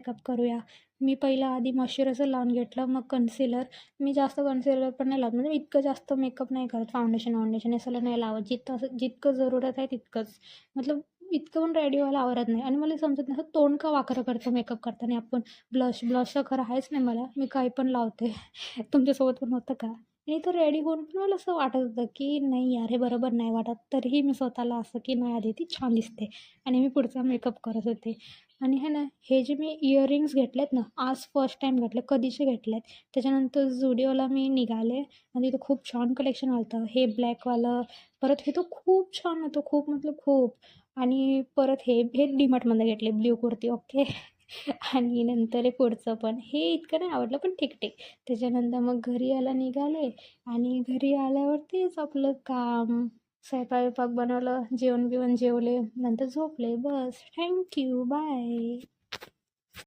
Makeup करूया. मी पहिलं आधी मॉइश्चरायझर लावून घेतलं, मग कन्सिलर. मी जास्त कन्सिलर पण नाही लावत, म्हणजे इतकं जास्त मेकअप नाही करत. फाउंडेशन हे सगळं नाही लावत. जितकं जरूरत आहे तितकंच. मतलब इतकं पण रेडी व्हायला आवडत नाही. आणि मला समजत नाही, असं तोंड का वाकडं करतो मेकअप करताना आपण. ब्लश तर खरं आहेच नाही मला. मी काही पण लावते. तुमच्यासोबत पण होतं का? आणि तर रेडी होऊन पण मला असं वाटत होतं, की नाही यार हे बरोबर नाही वाटत. तरीही मी स्वतःला असं की नाही आधी ती छान दिसते आणि मी पुढचा मेकअप करत होते. आणि है ना, हे जे मी इयरिंग्स घेतलेत ना, आज फर्स्ट टाईम घेतले, कधीचे घेतलेत. त्याच्यानंतर झुडिओला मी निघाले आणि तिथं खूप छान कलेक्शन आलं हे ब्लॅकवालं. परत हे तर खूप छान होतं, खूप मतलब खूप. आणि परत हे डीमार्टमधनं घेतले ब्ल्यू कुर्ती. ओके. आणि नंतर हे पुढचं पण. हे इतकं नाही आवडलं पण ठीक. त्याच्यानंतर मग घरी यायला निघाले आणि घरी आल्यावर तेच आपलं काम. स्वयंपाक बनवलं, जेवण-बिवण जेवले, नंतर झोपले. बस. Thank you. बाय.